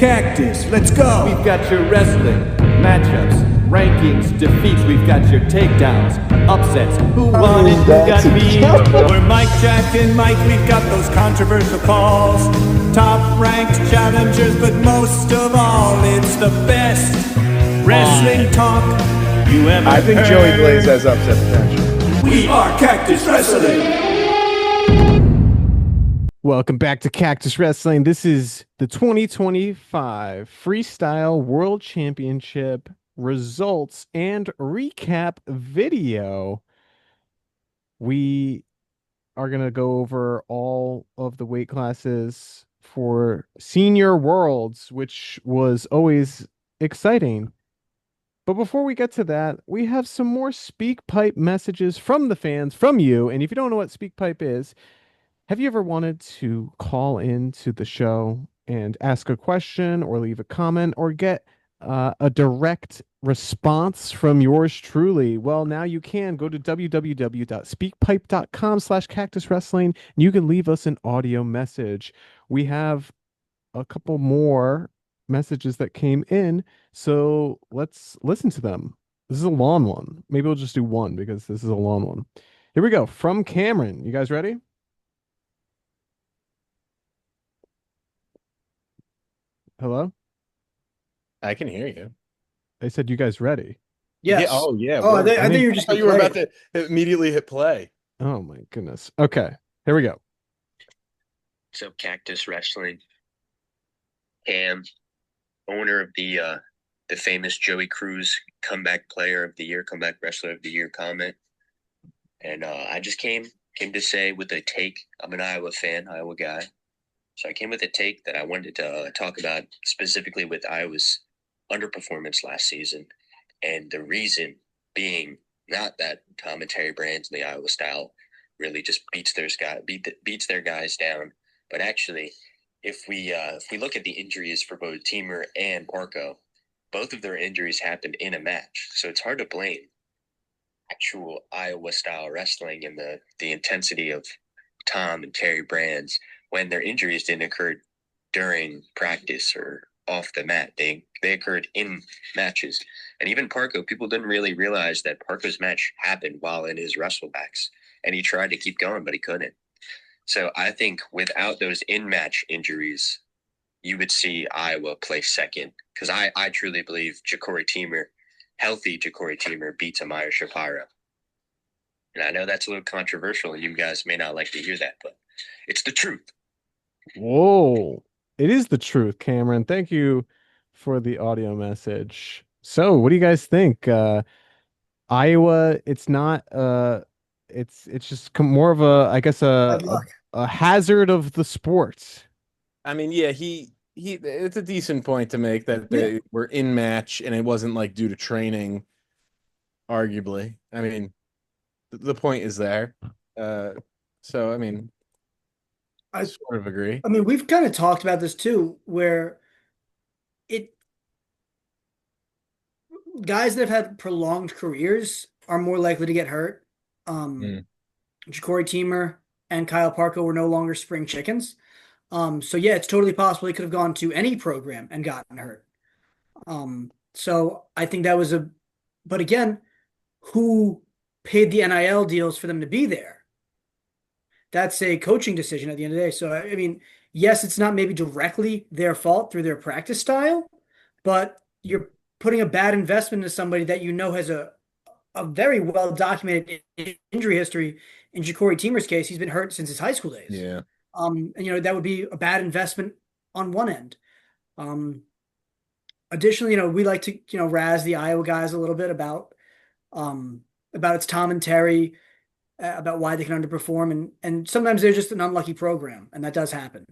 Cactus. Let's go. We've got your wrestling, matchups, rankings, defeats. We've got your takedowns, upsets. Who won it? Who got beat? We're Mike, Jack, and Mike. We've got those controversial calls. Top ranked challengers, but most of all, it's the best wrestling talk you ever I think heard. Joey Blaze has upset potential. We are Cactus Wrestling. Welcome back to Cactus Wrestling. This is the 2025 Freestyle World Championship results and recap video. We are going to go over all of the weight classes for Senior Worlds, which was always exciting. But before we get to that, we have some more SpeakPipe messages from the fans, from you. And if you don't know what SpeakPipe is, have you ever wanted to call into the show and ask a question or leave a comment or get a direct response from yours truly? Well, now you can go to www.speakpipe.com/Cactus Wrestling and you can leave us an audio message. We have a couple more messages that came in, so let's listen to them. This is a long one. Maybe we'll just do one because this is a long one. Here we go. From Cameron. You guys ready? Hello? I can hear you. I said, you guys ready? Yes. Yeah, oh, yeah. Oh, I word. think you were just I thought you were about to immediately hit play. Oh my goodness. Okay, here we go. So Cactus Wrestling, Cam, owner of the famous Joey Cruz comeback player of the year, comeback wrestler of the year comment. And I just came to say with a take, I'm an Iowa fan, Iowa guy. So I came with a take that I wanted to talk about specifically with Iowa's underperformance last season. And the reason being not that Tom and Terry Brands and the Iowa style really just beats their guys down, but actually if we look at the injuries for both Teamer and Parco, both of their injuries happened in a match. So it's hard to blame actual Iowa style wrestling and the intensity of Tom and Terry Brands when their injuries didn't occur during practice or off the mat. They occurred in matches. And even Parco, people didn't really realize that Parco's match happened while in his wrestlebacks. And he tried to keep going, but he couldn't. So I think without those in-match injuries, you would see Iowa play second. Because I truly believe healthy Ja'Cory Teamer beats Amaya Shapiro. And I know that's a little controversial, and you guys may not like to hear that, but it's the truth. Whoa. It is the truth, Cameron. Thank you for the audio message. So what do you guys think? Iowa, it's not it's just more of a, I guess, a hazard of the sport. I mean, yeah, it's a decent point to make that they were in match and it wasn't like due to training, arguably. I mean, the point is there. So, I mean, I sort of agree. I mean, we've kind of talked about this too, where guys that have had prolonged careers are more likely to get hurt. Ja'Cory Teamer and Kyle Parco were no longer spring chickens. So yeah, it's totally possible he could have gone to any program and gotten hurt. So I think that was but again, who paid the NIL deals for them to be there? That's a coaching decision at the end of the day. So, I mean, yes, it's not maybe directly their fault through their practice style, but you're putting a bad investment into somebody that you know has a very well-documented injury history. In Ja'Cory Teamer's case, he's been hurt since his high school days. Yeah. And, that would be a bad investment on one end. Additionally, we like to, razz the Iowa guys a little bit about it's Tom and Terry, about why they can underperform, and sometimes they're just an unlucky program, and that does happen.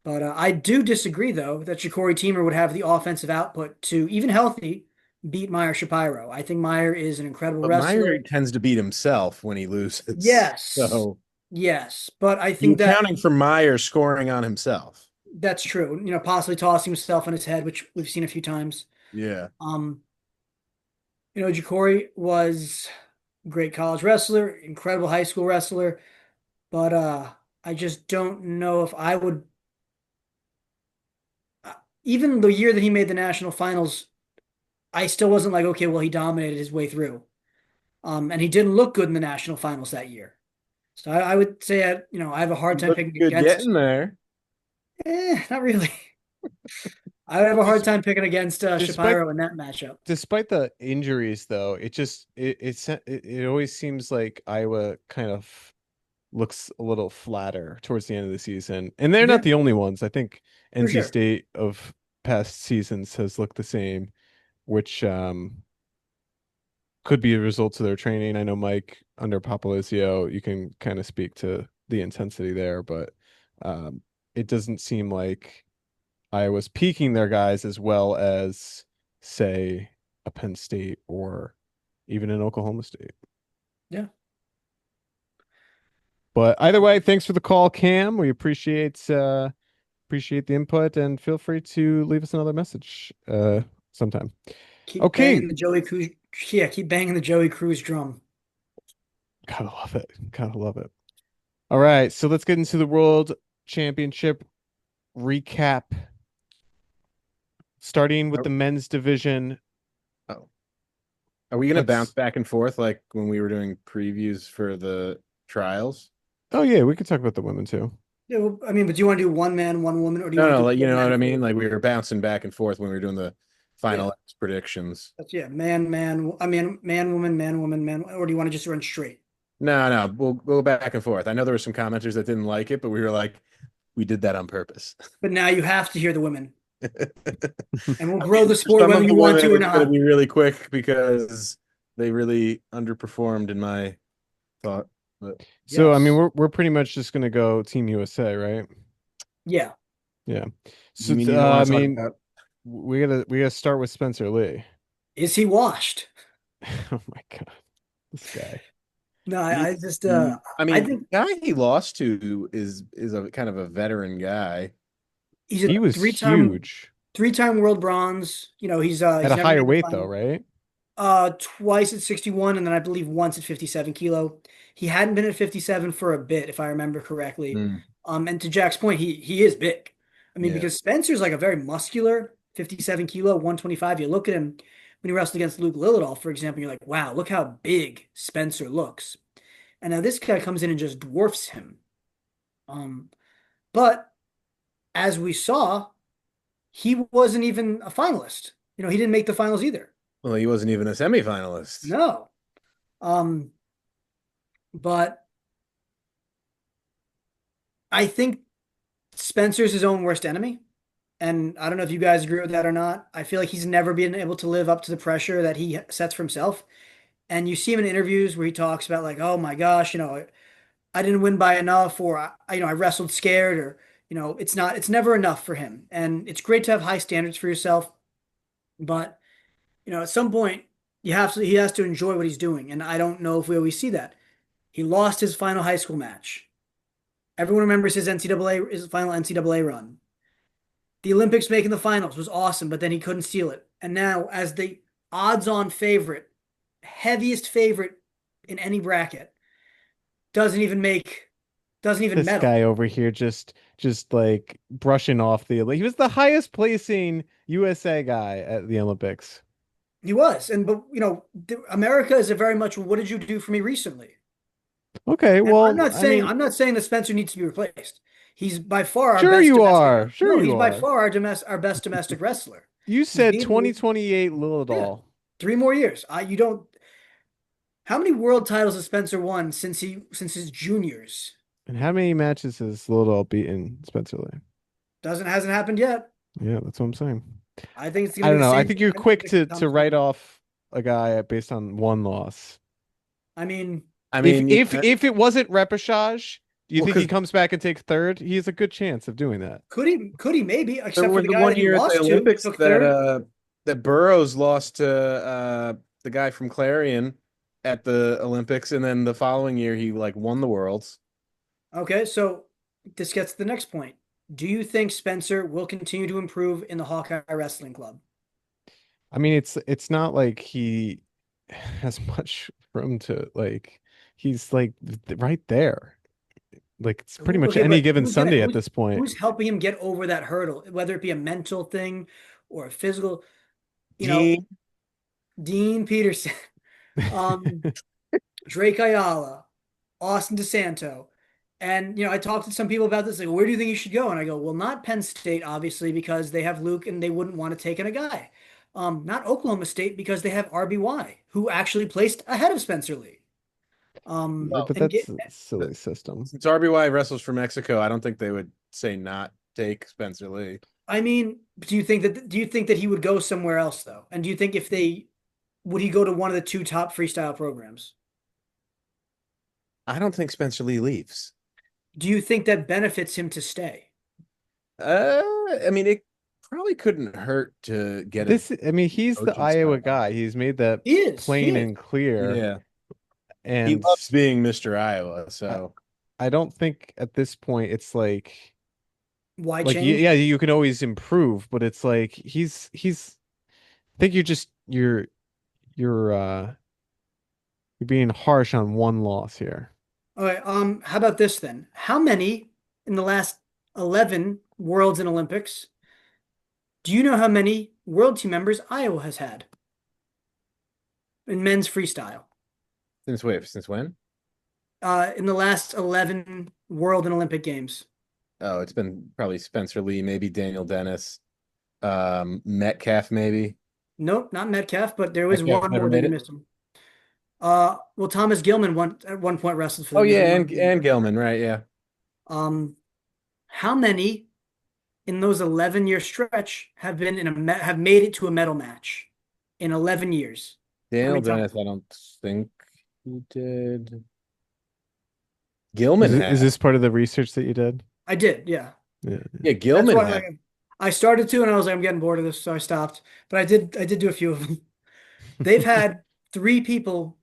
But I do disagree, though, that Ja'Cory Teamer would have the offensive output to, even healthy, beat Meyer Shapiro. I think Meyer is an incredible wrestler. Meyer tends to beat himself when he loses. Yes. So yes, but I think you're counting for Meyer scoring on himself. That's true. Possibly tossing himself on his head, which we've seen a few times. Yeah. Ja'Cory was great college wrestler, incredible high school wrestler, but I just don't know if I would even the year that he made the national finals, I still wasn't like, okay, well, he dominated his way through. And he didn't look good in the national finals that year. So I would say, I have a hard time Looked picking good against. getting there. Not really. I would have a hard time picking against Despite Shapiro in that matchup. despite the injuries, though, it always seems like Iowa kind of looks a little flatter towards the end of the season, and they're Yeah, not the only ones. I think for NC sure. State of past seasons has looked the same, which could be a result of their training. I know Mike under Papalizio, you can kind of speak to the intensity there, but it doesn't seem like Iowa's peaking their guys as well as, say, a Penn State or even an Oklahoma State. Yeah. But either way, thanks for the call, Cam. We appreciate the input, and feel free to leave us another message sometime. Keep Okay, banging the Joey Cruz. Yeah, keep banging the Joey Cruz drum. gotta love it. Gotta love it. All right, so let's get into the World Championship recap. Starting with Are, the men's division. oh, are we gonna bounce Let's. back and forth like when we were doing previews for the trials? Oh yeah, we could talk about the women too. Yeah, well, I mean, but do you want to do one man, one woman, or do you No, want to no, do like you four know what men? I mean. Like we were bouncing back and forth when we were doing the Yeah, final X predictions. that's man, man. I mean, man, woman, man. Or do you want to just run straight? No, no, we'll go back and forth. I know there were some commenters that didn't like it, but we were like, we did that on purpose. But now you have to hear the women, and we'll I grow mean, the for sport some whether of you the want women, to or it's going to not. be really quick because they really underperformed in my thought. But So I mean, Yes. we're pretty much just gonna go Team USA, right? Yeah. Yeah. you So mean you don't I want to talk mean, about? we gotta start with Spencer Lee. Is he washed? Oh my God, this guy. No, He, I just I I mean, think the guy he lost to is a kind of a veteran guy. he's He a was huge three-time world bronze. at He's a never higher made the weight though, final. right? Twice at 61, and then I believe once at 57 kilo. He hadn't been at 57 for a bit, if I remember correctly. Mm, And to Jack's point, he is big. I mean, yeah. because Spencer's like a very muscular 57 kilo, 125. You look at him when he wrestled against Luke Lillidahl, for example, you're like, wow, look how big Spencer looks. And now this guy comes in and just dwarfs him. Um, but as we saw, he wasn't even a finalist. He didn't make the finals either. Well, he wasn't even a semifinalist. No. Um, but I think Spencer's his own worst enemy. And I don't know if you guys agree with that or not. I feel like he's never been able to live up to the pressure that he sets for himself. And you see him in interviews where he talks about like, oh my gosh, I didn't win by enough, or I wrestled scared, or it's never enough for him. And it's great to have high standards for yourself, but at some point he has to enjoy what he's doing. And I don't know if we always see that. He lost his final high school match. Everyone remembers his final NCAA run. The Olympics making the finals was awesome, but then he couldn't steal it. And now, as the odds-on favorite, heaviest favorite in any bracket, doesn't even make, doesn't even This medal. guy over here just like brushing off he was the highest placing USA guy at the Olympics. He was, but America is a very much. What did you do for me recently? Okay, And well, I mean, I'm not saying that Spencer needs to be replaced. He's by far our sure best you domestic. are. Sure No, you he's by are. far our best domestic wrestler. You He's said beaten me. 2028 Yeah, Lilidol. 3 more years. You don't. How many world titles has Spencer won since his juniors? And how many matches has Lilidol beaten Spencer Lee? Hasn't happened yet. Yeah, that's what I'm saying. I think it's I gonna be don't the know. I same think thing you're when quick it to comes write to. off a guy based on one loss. I mean, I If mean, if if it wasn't repechage, do you well, think he because comes back and takes third? He has a good chance of doing that. could he maybe, there except for was the the guy one that he year at the lost to, Olympics took that third. that Burroughs lost to the guy from Clarion at the Olympics, and then the following year he like won the worlds. Okay, so this gets to the next point. Do you think Spencer will continue to improve in the Hawkeye Wrestling Club? I mean, it's not like he has much room to like. He's like right there. Like it's pretty much Okay, any but given Sunday at who's this point. who's helping him get over that hurdle, whether it be a mental thing or a physical? You know, Dean, Dean Peterson, um, Drake Ayala, Austin DeSanto. And I talked to some people about this, like, where do you think you should go? And I go, well, not Penn State, obviously, because they have Luke and they wouldn't want to take in a guy. Not Oklahoma State because they have RBY, who actually placed ahead of Spencer Lee. Yeah, but And that's get, a silly system. since RBY wrestles for Mexico, I don't think they would say not take Spencer Lee. I mean, do you think that he would go somewhere else though? And do you think if they would he go to one of the two top freestyle programs? I don't think Spencer Lee leaves. Do you think that benefits him to stay? Uh, I mean, it probably couldn't hurt to get a I mean, he's the coaching Iowa spot. guy. He's made that He is. He plain is. and clear. Yeah, he And loves being Mr. Iowa. So I don't think at this point it's Why like change? yeah, you can always improve, but it's like he's I think you're you're being harsh on one loss here. All right. How about this then? How many in the last 11 Worlds and Olympics do you know how many world team members Iowa has had in men's freestyle? since when? In the last 11 World and Olympic Games. Oh, it's been probably Spencer Lee, maybe Daniel Dennis, Metcalf, maybe. Nope, not Metcalf, but there was Metcalf one never more that made you it. missed him. Well, Thomas Gilman at one point wrestled for Oh them. He was yeah, one and Gelman, right? Yeah, Um, how many in those 11-year stretch have been have made it to a medal match in 11 years? How Daniel many times? Dennis. I don't think he did. Is, Gilman is had. this part of the research that you did? I did, yeah. Yeah. Yeah, That's Gilman why had. I started to, and I was like, I'm getting bored of this, so I stopped. But I did do a few of them. They've had three people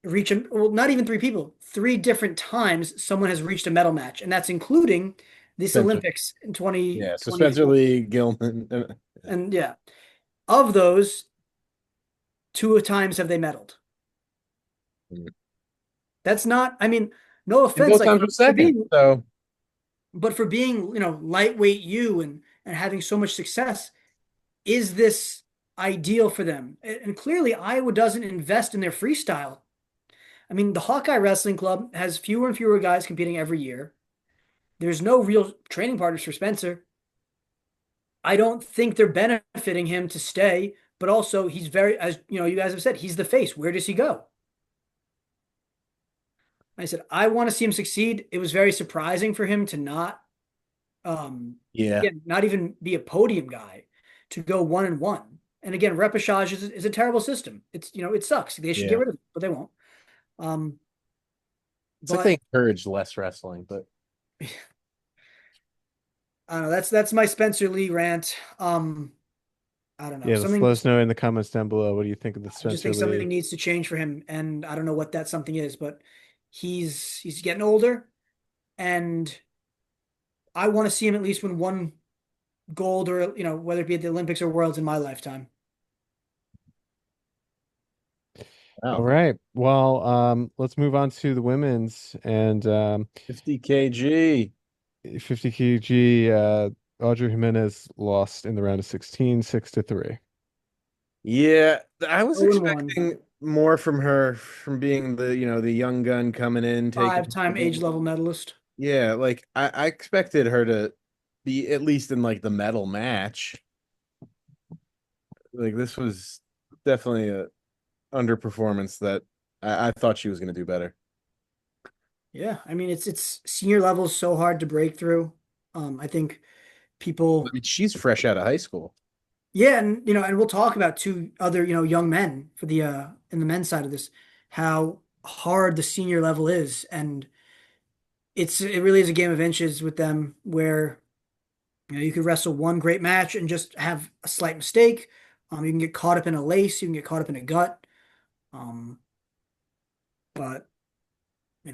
reach a, well, not even three people, three different times someone has reached a medal match, and that's including this Spencer. Olympics in Yeah, so Spencer 2024. Lee, Gilman. And yeah, of those, two times have they medaled. Mm. That's not, I mean, no And offense, both like times were for second. being, So but for being, lightweight you and having so much success, is this ideal for them? And clearly, Iowa doesn't invest in their freestyle. I mean, the Hawkeye Wrestling Club has fewer and fewer guys competing every year. There's no real training partners for Spencer. I don't think they're benefiting him to stay, but also he's very, as you guys have said, he's the face. Where does he go? I said, I want to see him succeed. It was very surprising for him to not, yeah, again, not even be a podium guy, to go 1-1. And again, repechage is a terrible system. It sucks. They should yeah. get rid of it, but they won't. It's like But they encouraged less wrestling, but I don't know. That's my Spencer Lee rant. I don't know. Yeah, let us know in the comments down below. What do you think of the I just Spencer think something Lee? needs to change for him, and I don't know what that something is, but he's getting older, and I want to see him at least win one gold, or whether it be at the Olympics or Worlds in my lifetime. wow. All right. Well, let's move on to the women's and 50 kg. 50 kg. Audrey Jimenez lost in the round of 16, 6-3. Yeah, I was 0-1. expecting more from her, from being the young gun coming in, taking. Five-time age level medalist. Yeah, like I expected her to be at least in like the medal match. Like this was definitely a underperformance that I thought she was going to do better. Yeah, I mean it's senior level is so hard to break through. I think people, I mean, she's fresh out of high school. yeah, and we'll talk about two other young men for the in the men's side of this, how hard the senior level is, and it really is a game of inches with them, where you could wrestle one great match and just have a slight mistake. You can get caught up in a lace, you can get caught up in a gut. Um, but I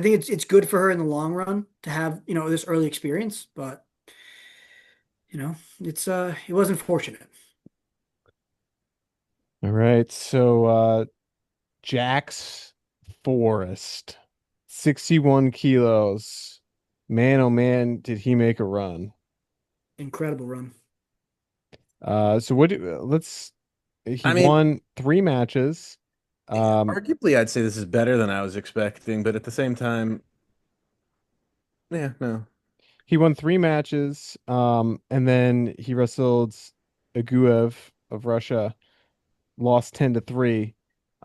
think it's good for her in the long run to have this early experience, but it was unfortunate. All right. So Jax Forrest, 61 kilos. Man, oh man, did he make a run. Incredible run. So let's he I mean, won 3 matches. Um, arguably, I'd say this is better than I was expecting, but at the same time, yeah, no. he won 3 matches. And then he wrestled Aguev of Russia, lost 10-3.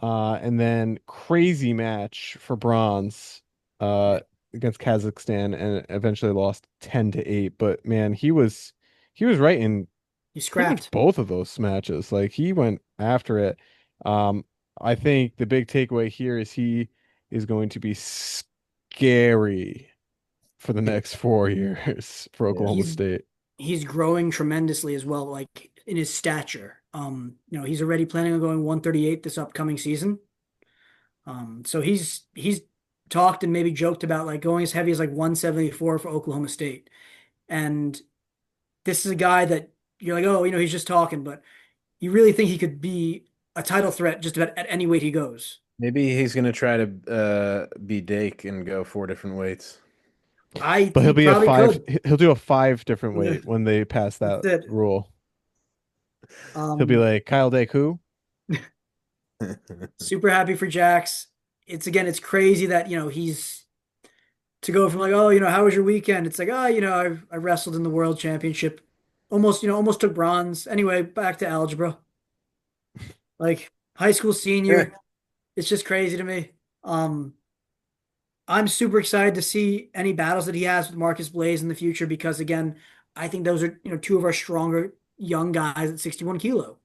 And then crazy match for bronze against Kazakhstan and eventually lost 10-8. But man, he was right in He pretty much scrapped. both of those matches. Like he went after it. Um, I think the big takeaway here is he is going to be scary for the next 4 years for Yeah. Oklahoma He's State. he's growing tremendously as well, like in his stature. He's already planning on going 138 this upcoming season. So he's talked and maybe joked about like going as heavy as like 174 for Oklahoma State. And this is a guy that you're like, oh, he's just talking, but you really think he could be a title threat just about at any weight he goes. Maybe he's gonna try to be Dake and go 4 different weights. But he'll He be a probably five. could. He'll do a 5 different Yeah, weight when they pass that's that it. rule. He'll be Um, like Kyle Deku. Super happy for Jax. It's crazy that, he's to go from like, oh, how was your weekend? It's like, oh, I wrestled in the world championship. Almost took bronze. Anyway, back to algebra. Like high school Yeah, senior. It's just crazy to me. Um, I'm super excited to see any battles that he has with Marcus Blaze in the future because again, I think those are, two of our stronger young guys at 61 kilo.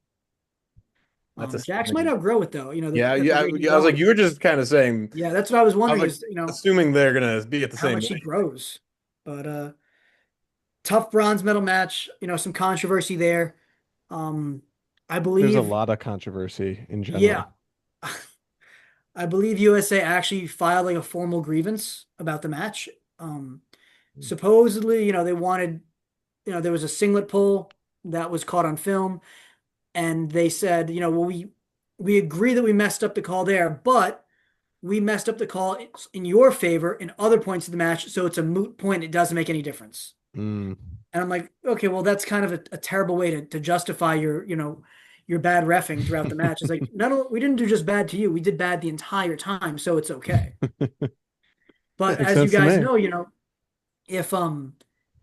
that's Jax might assuming. outgrow it though. Yeah, At the yeah. rate he's I was like, going. you were just kind of saying. Yeah, that's what I was I was wondering like, is, assuming they're gonna be at the how same much he weight. grows. But tough bronze medal match, some controversy there. Um, I There's a believe, lot of controversy in yeah, general. I believe USA actually filed like a formal grievance about the match. Um, Supposedly, they wanted, there was a singlet pull that was caught on film, and they said, well, we agree that we messed up the call there, but we messed up the call in your favor in other points of the match, so it's a moot point. It doesn't make any difference. Mm. And I'm like, okay, well, that's kind of a terrible way to justify your bad reffing throughout the match. It's like, no, we didn't do just bad to you. We did bad the entire time, so it's okay. But Makes as you sense to guys me.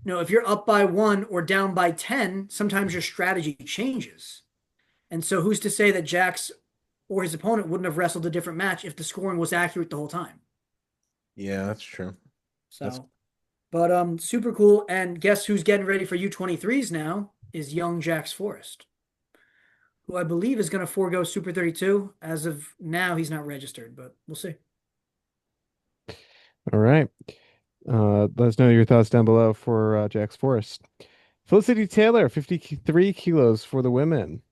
know, if you're up by one or down by 10, sometimes your strategy changes. And so who's to say that Jax or his opponent wouldn't have wrestled a different match if the scoring was accurate the whole time? Yeah, that's true. That's So, but super cool. And guess who's getting ready for U23s now is young Jax Forrest, who I believe is going to forego Super 32. As of now, he's not registered, but we'll see. All right. Let us know your thoughts down below for Jax Forrest. Felicity Taylor, 53 kilos for the women.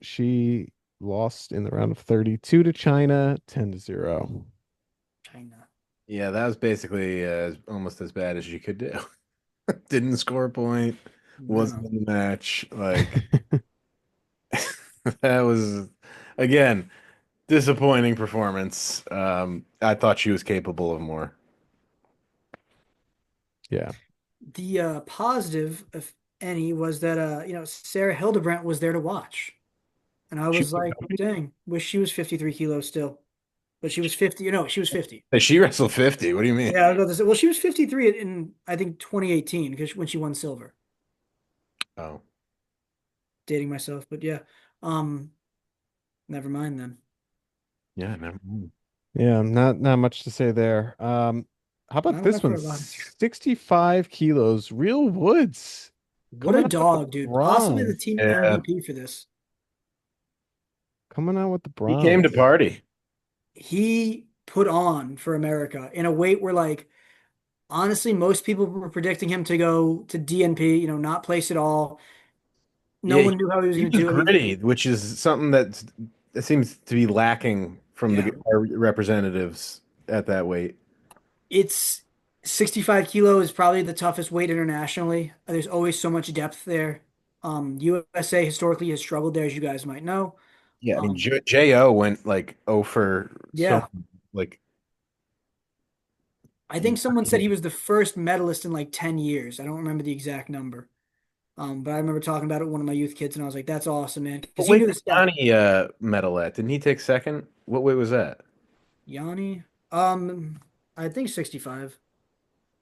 She lost in the round of 32 to China, 10-0. China. yeah. That was basically almost as bad as you could do. Didn't score a point. Wasn't No. in the match. Like that was again disappointing performance. I thought she was capable of more. Yeah. The positive, if any, was that Sarah Hildebrandt was there to watch. And I She was like, dang, wish she was 53 kilos still. But she was 50. She was 50. she wrestled 50. What do you mean? Yeah, I was about to say, well, she was 53 in I think 2018 because when she won silver. Oh, Dating myself, but yeah. Um, Never mind then. yeah, never mind. Yeah, not much to say there. How about Not this enough for one? a lot. 65 kilos. Real Woods What a coming out with the dog, dude. Possibly the bronze. team Yeah, MVP for this. Coming out with the he came to bronze. party. He put on for America in a weight where like honestly, most people were predicting him to go to DNP, not place at all. No Yeah, one knew how he was he going to was do. I mean, gritty, which is something that seems to be lacking from yeah, our representatives at that weight. it's 65 kilo is probably the toughest weight internationally. There's always so much depth there. USA historically has struggled there, as you guys might know. Yeah, I mean Um, Jo went like oh for so yeah, like I think someone said he was the first medalist in like 10 years. I don't remember the exact number. But I remember talking about it with one of my youth kids, and I was like, "That's awesome, man!" Because What he weight knew the did stat. Yanni medal at? Didn't he take second? What weight was that? Yanni, I think 65.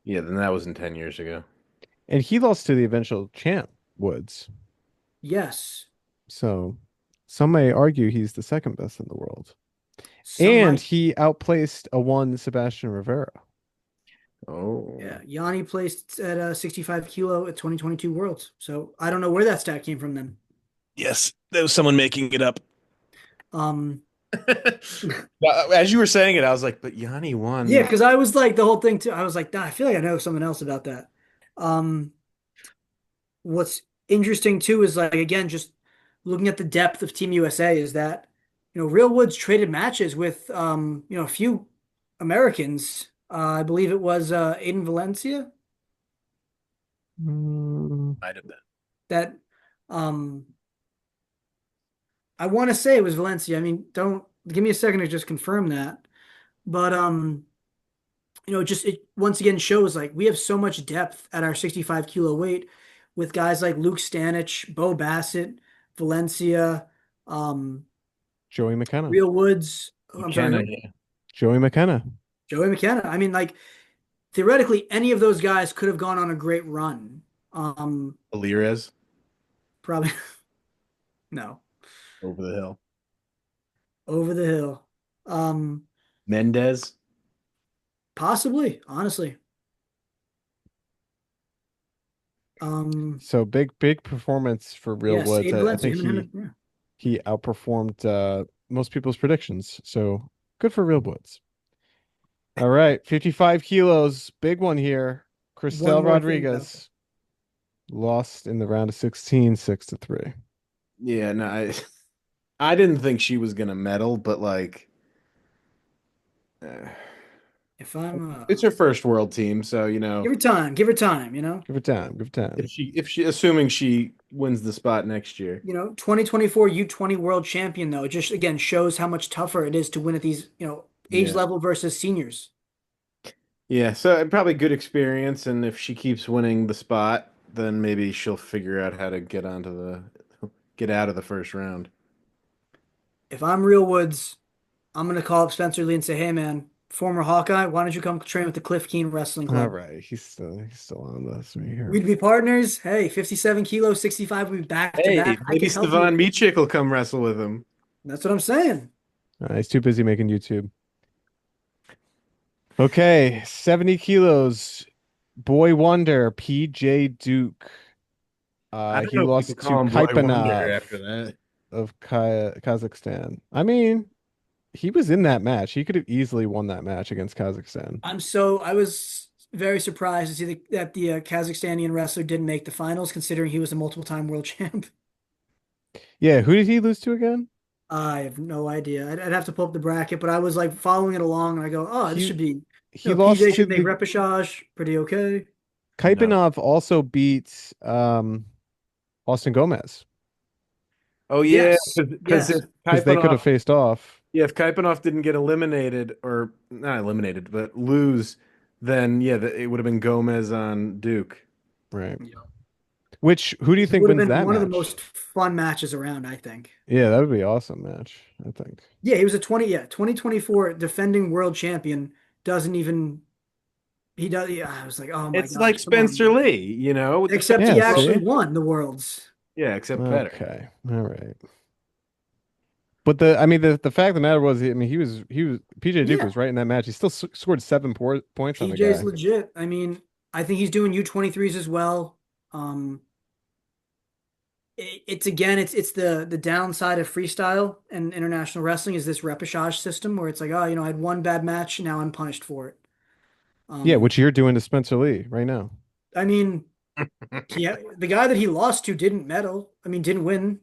Yeah, then that wasn't 10 years ago. And he lost to the eventual champ, Woods. Yes, So some may argue he's the second best in the world. some And might. he outplaced a one Sebastian Rivera. Oh. Yeah, Yanni placed at 65 kilo at 2022 Worlds. So I don't know where that stat came from then. Yes, there was someone making it up. Um, Well, as you were saying it, I was like, but Yanni yeah, won. because I was like the whole thing too. I was like, "Nah, I feel like I know something else about that." Um, what's interesting too is like again, just looking at the depth of Team USA is that Real Woods traded matches with a few Americans. I believe it was Aiden Valencia Mm, Might have been. that um I want to say it was Valencia. I mean, don't give me a second to just confirm that. But just it once again shows like we have so much depth at our 65 kilo weight with guys like Luke Stanich, Bo Bassett, Valencia, um, Joey McKenna. Real Woods. Oh, I'm sorry, McKenna, who? yeah. Joey McKenna. Joey McKenna. I mean, like theoretically, any of those guys could have gone on a great run. Alirez Probably no, over the hill. over the hill. Um, Mendez. Possibly, honestly. So big performance for Real Yes, Woods. Aiden I Valencia. think Him and him. Yeah. he outperformed most people's predictions. So good for Real Woods. All right, 55 kilos, big one here. One Cristel more thing though. Rodriguez lost in the round of 16, 6-3. Yeah, no, I didn't think she was gonna medal, but like, eh, If I'm it's her first world team, so give her time, Give it time, give it time. if she assuming she wins the spot next year. 2024 U20 world champion though, it just again shows how much tougher it is to win at these, age Yeah. level versus seniors. Yeah, so probably good experience, and if she keeps winning the spot, then maybe she'll figure out how to get out of the first round. If I'm Real Woods, I'm gonna call up Spencer Lee and say, "Hey man, former Hawkeye, why don't you come train with the Cliff Keen Wrestling All Club? right, he's still on this me here. We'd be partners. Hey, 57 kilos, 65, we'd be back to Hey, back. I maybe can help you." Stevan Micic will come wrestle with him. That's what I'm saying. He's too busy making YouTube. Okay, 70 kilos. Boy Wonder, PJ Duke. I don't He know if lost you to could call him Boy Wonder Kaipanov after that. of Kazakhstan. I mean, he was in that match. He could have easily won that match against Kazakhstan. I was very surprised to see that the Kazakhstanian wrestler didn't make the finals, considering he was a multiple time world champ. Yeah, who did he lose to again? I have no idea. I'd have to pull up the bracket, but I was like following it along, and I go, "Oh, this He should be, he lost PJ to should make the repechage pretty okay." No. Kaipanov also beat Austin Gomez Oh yeah, Yes, because yes. if because they could have Kaipanov, faced off. yeah, if Kaipanov didn't get eliminated or not eliminated, but lose, then yeah, it would have been Gomez on Duke. Right. Yeah. Which who do you It think would have wins been that one of the match? most fun matches around, I think. Yeah, that would be awesome match, I think. Yeah, he was a 2024 defending world champion. Doesn't even he does. Yeah, I was like, oh my It's like gosh, come on, Spencer man. Lee, with the Except Yeah, he actually see? won the worlds. yeah, except better. Okay. All right. But the fact of the matter was, I mean, he was PJ Duke Yeah, was right in that match. He still scored 7 points on the PJ's guy. legit. I mean, I think he's doing U23s as well. Um, it's again, it's the downside of freestyle and international wrestling is this repechage system where it's like, oh, I had one bad match, now I'm punished for it. Yeah, Um, which you're doing to Spencer Lee right now. I mean, the guy that he lost to didn't medal. I mean, didn't win.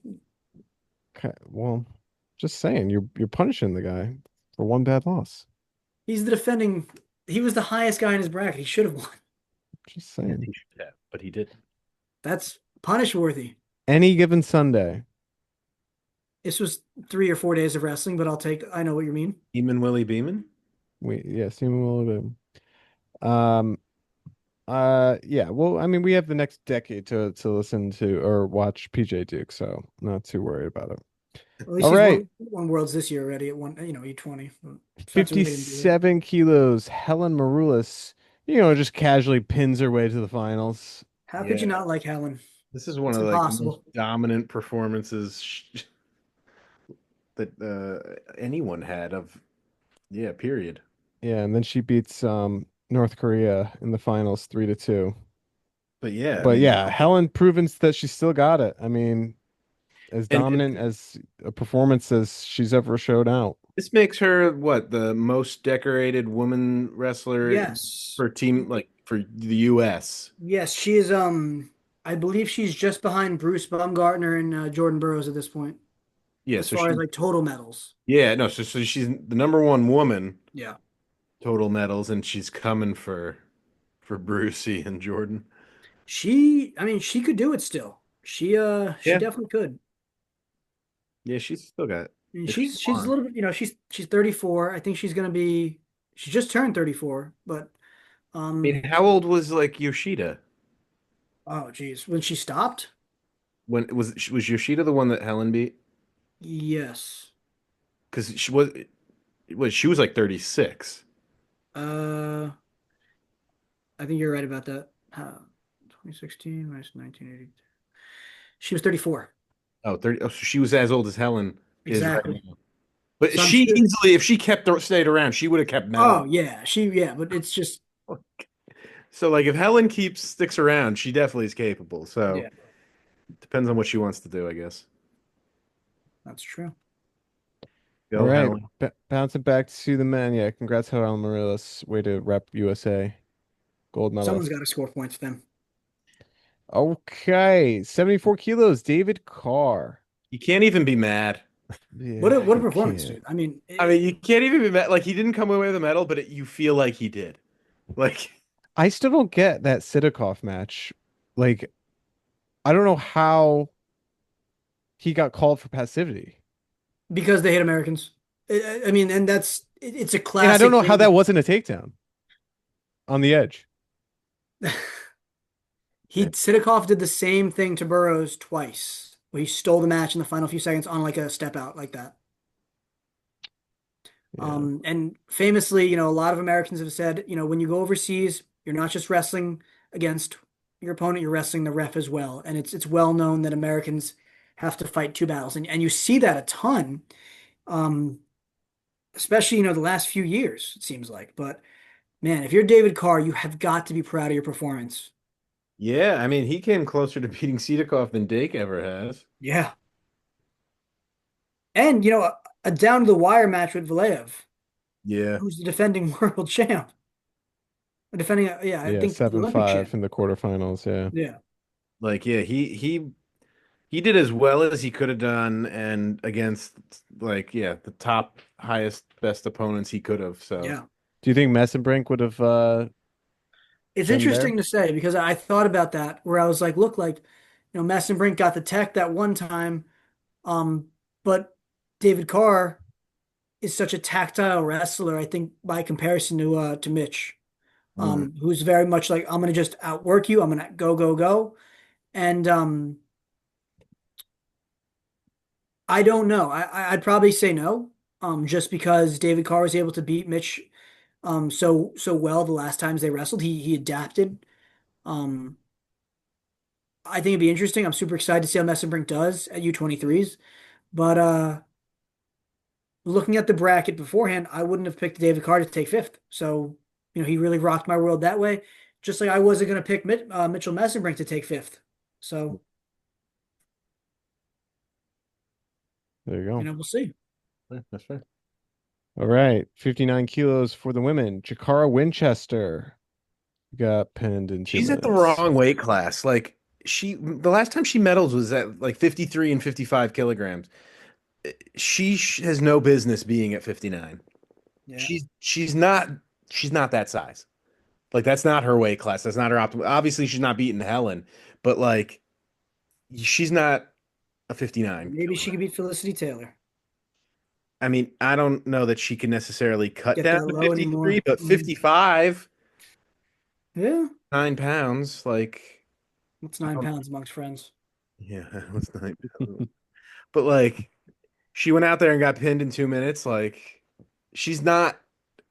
Okay, well, just saying, you're punishing the guy for one bad loss. He's the defending. He was the highest guy in his bracket. He should have won. Just Yeah, saying. he should have, but he didn't. That's punish worthy. Any given Sunday. This was 3 or 4 days of wrestling, but I know what you mean. Eamon Willie Beeman? We yeah, Steven Willoughby. Um, yeah. Well, I mean, we have the next decade to listen to or watch PJ Duke, so not too worried about it. At least All he's right, won worlds this year already at one, E20. Spencer didn't do it. 57 kilos. Helen Maroulis, just casually pins her way to the finals. How could you Yeah, not like Helen? this is one It's of like the most impossible. dominant performances that anyone had of yeah, period. Yeah, and then she beats North Korea in the finals 3-2. But yeah, I But mean, yeah, Helen proven that she still got it. I mean, as and dominant as a performance as she's ever showed out. this makes her what the most decorated woman wrestler Yes. for team like for the U.S. Yes, she is. I believe she's just behind Bruce Baumgartner and Jordan Burroughs at this point, Yeah, as so far as she like total medals. yeah, no, so she's the number one woman Yeah. total medals, and she's coming for Brucey and Jordan. I mean, she could do it still. She Yeah, definitely could. yeah, she's still got And if she she's a wants. little bit, she's 34. I think she's gonna be. She just turned 34, but I mean, how old was like Yoshida? oh geez, when she stopped, When was Yoshida the one that Helen beat? yes. Because she was like 36. Uh, I think you're right about that. 2016 minus 1980. She was 34. Oh, 30. Oh, so she was as old as Helen is right Exactly. now. But So I'm she sure. easily, if she stayed around, she would have kept Oh medal. yeah, but it's just So like if Helen sticks around, she definitely is capable. So yeah, depends on what she wants to do, I guess. that's true. All Go right, Helen. bouncing back to the men. Yeah, congrats, Helen Maroulis. Way to rep USA. Gold Someone's got medalist. to score points for them. Okay, 74 kilos, David Carr. You can't even be mad. Yeah, What a you performance, can't. dude. I mean, I mean, you can't even be mad. Like he didn't come away with a medal, but you feel like he did. Like I still don't get that Sidakov match. Like, I don't know how he got called for passivity. because they hate Americans. I mean, and it's a And I don't classic know how that thing. wasn't a takedown on the edge. Sidakov did the same thing to Burroughs twice, where he stole the match in the final few seconds on like a step out like that. Yeah. And famously, a lot of Americans have said, when you go overseas, you're not just wrestling against your opponent, you're wrestling the ref as well. And it's well known that Americans have to fight two battles. And you see that a ton, um, especially, the last few years, it seems like. But man, if you're David Carr, you have got to be proud of your performance. yeah, I mean, he came closer to beating Sidakov than Dake ever has. Yeah. And, a down to the wire match with Vallejev, Yeah. who's the defending world champ. Defending, yeah, I Yeah, think the Olympic 7-5 champ. in the quarterfinals. Yeah. Yeah. Like, yeah, he did as well as he could have done and against like, yeah, the top highest best opponents he could have. So Yeah. Do you think Messenbrink would have It's been there? interesting to say because I thought about that where I was like, look, like, Messenbrink got the tech that one time, um, but David Carr is such a tactile wrestler, I think, by comparison to Mitch, mm, who's very much like, I'm gonna just outwork you, I'm gonna go, go, go. And I don't know. I'd probably say no, just because David Carr was able to beat Mitch so well the last times they wrestled. He adapted. Um, I think it'd be interesting. I'm super excited to see how Messenbrink does at U23s. But looking at the bracket beforehand, I wouldn't have picked David Carr to take fifth. So, he really rocked my world that way. Just like I wasn't going to pick Mitchell Messenbrink to take fifth. So, There you go. we'll see. yeah, that's right. All right, 59 kilos for the women. Jakara Winchester got pinned in two She's at the minutes. wrong weight class. Like the last time she medals was at like 53 and 55 kilograms. Has no business being at 59. Yeah. She's not that size. Like that's not her weight class. That's not her optimal. Obviously, she's not beating Helen, but like she's not a 59 Maybe she kilogram. could beat Felicity Taylor. I mean, I don't know that she can necessarily cut Get down that to low 53, anymore. but 55, Yeah. 9 pounds. Like, What's I nine don't, pounds amongst friends? yeah, what's 9 pounds? But like, she went out there and got pinned in 2 minutes. Like, she's not